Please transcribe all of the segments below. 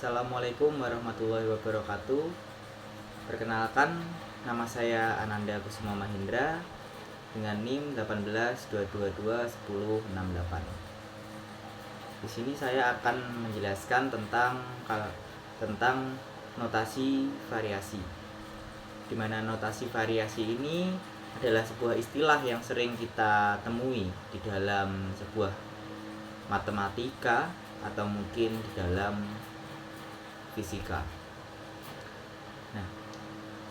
Assalamualaikum warahmatullahi wabarakatuh. Perkenalkan, nama saya Ananda Kusuma Mahindra dengan NIM 182221068. Di sini saya akan menjelaskan tentang notasi variasi. Di mana notasi variasi ini adalah sebuah istilah yang sering kita temui di dalam sebuah matematika atau mungkin di dalam fisika. Nah,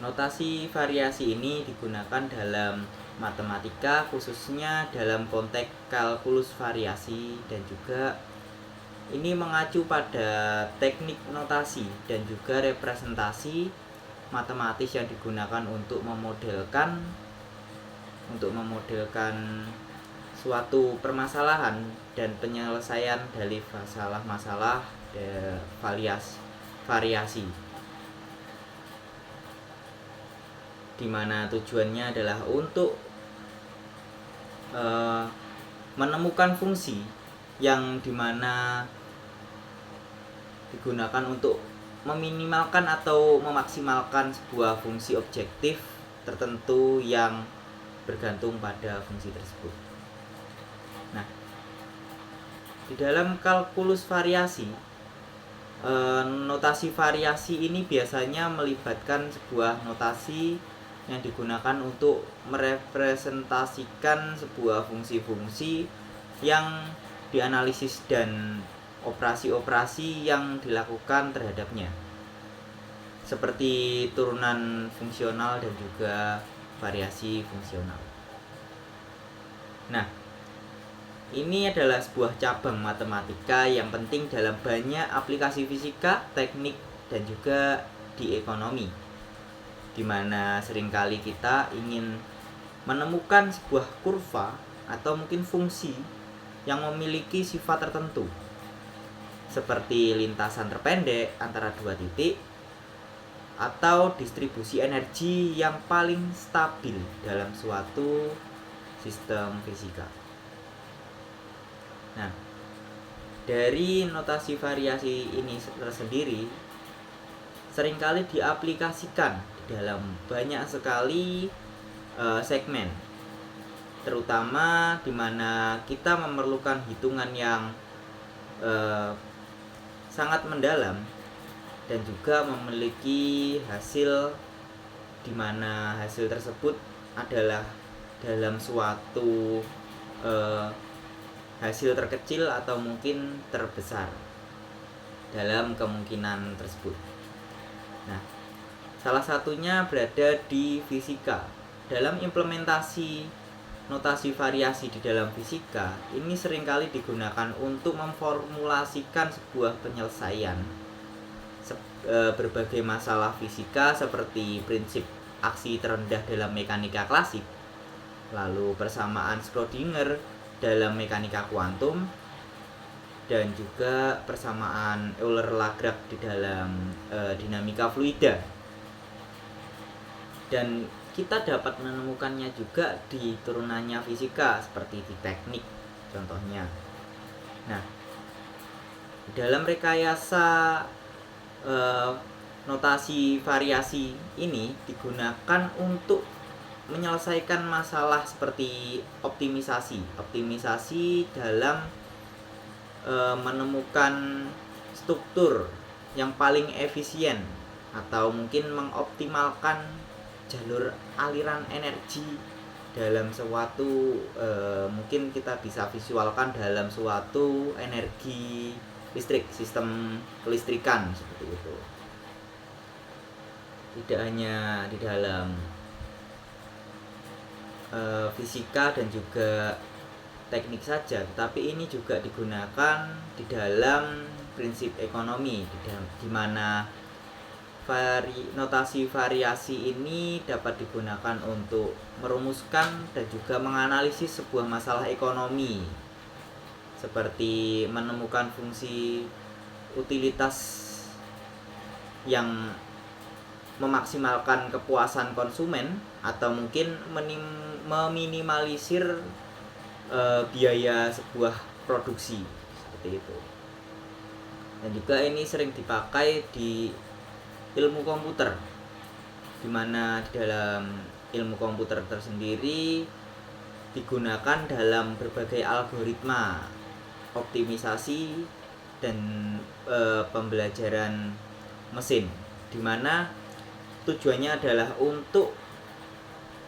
notasi variasi ini digunakan dalam matematika, khususnya dalam konteks kalkulus variasi, dan juga ini mengacu pada teknik notasi dan juga representasi matematis yang digunakan untuk memodelkan suatu permasalahan dan penyelesaian dari masalah-masalah variasi, di mana tujuannya adalah untuk menemukan fungsi yang dimana digunakan untuk meminimalkan atau memaksimalkan sebuah fungsi objektif tertentu yang bergantung pada fungsi tersebut. Nah, di dalam kalkulus variasi, notasi variasi ini biasanya melibatkan sebuah notasi yang digunakan untuk merepresentasikan sebuah fungsi-fungsi yang dianalisis dan operasi-operasi yang dilakukan terhadapnya, seperti turunan fungsional dan juga variasi fungsional. Nah, ini adalah sebuah cabang matematika yang penting dalam banyak aplikasi fisika, teknik, dan juga di ekonomi, di mana seringkali kita ingin menemukan sebuah kurva atau mungkin fungsi yang memiliki sifat tertentu, seperti lintasan terpendek antara dua titik atau distribusi energi yang paling stabil dalam suatu sistem fisika. Nah, dari notasi variasi ini tersendiri seringkali diaplikasikan di dalam banyak sekali segmen, terutama di mana kita memerlukan hitungan yang sangat mendalam dan juga memiliki hasil di mana hasil tersebut adalah dalam suatu hasil terkecil atau mungkin terbesar dalam kemungkinan tersebut. Nah, salah satunya berada di fisika. Dalam implementasi notasi variasi di dalam fisika, ini seringkali digunakan untuk memformulasikan sebuah penyelesaian berbagai masalah fisika, seperti prinsip aksi terendah dalam mekanika klasik, lalu persamaan Schrödinger dalam mekanika kuantum, dan juga persamaan Euler-Lagrange di dalam dinamika fluida. Dan kita dapat menemukannya juga di turunannya fisika, seperti di teknik contohnya. Nah, dalam rekayasa notasi variasi ini digunakan untuk menyelesaikan masalah seperti optimisasi dalam menemukan struktur yang paling efisien, atau mungkin mengoptimalkan jalur aliran energi dalam suatu mungkin kita bisa visualkan dalam suatu energi listrik, sistem kelistrikan seperti itu. Tidak hanya di dalam fisika dan juga teknik saja, tetapi ini juga digunakan di dalam prinsip ekonomi, di mana notasi variasi ini dapat digunakan untuk merumuskan dan juga menganalisis sebuah masalah ekonomi, seperti menemukan fungsi utilitas yang memaksimalkan kepuasan konsumen, atau mungkin meminimalisir biaya sebuah produksi, seperti itu. Dan juga ini sering dipakai di ilmu komputer, di mana di dalam ilmu komputer tersendiri digunakan dalam berbagai algoritma optimisasi dan pembelajaran mesin, di mana tujuannya adalah untuk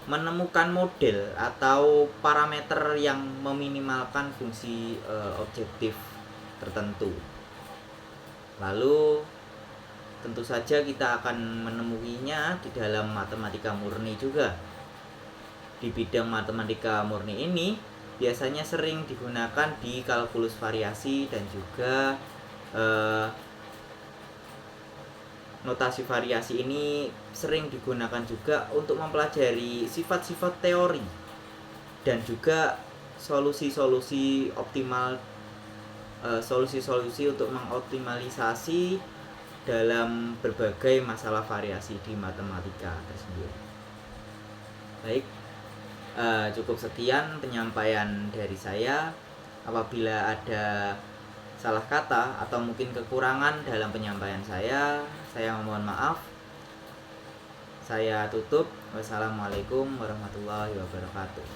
menemukan model atau parameter yang meminimalkan fungsi objektif tertentu. Lalu tentu saja kita akan menemuinya di dalam matematika murni juga. Di bidang matematika murni ini biasanya sering digunakan di kalkulus variasi dan juga notasi variasi ini sering digunakan juga untuk mempelajari sifat-sifat teori dan juga solusi-solusi optimal, solusi-solusi untuk mengoptimalisasi dalam berbagai masalah variasi di matematika tersendiri. Baik, cukup sekian penyampaian dari saya. Apabila ada salah kata atau mungkin kekurangan dalam penyampaian saya mohon maaf. Saya tutup. Wassalamualaikum warahmatullahi wabarakatuh.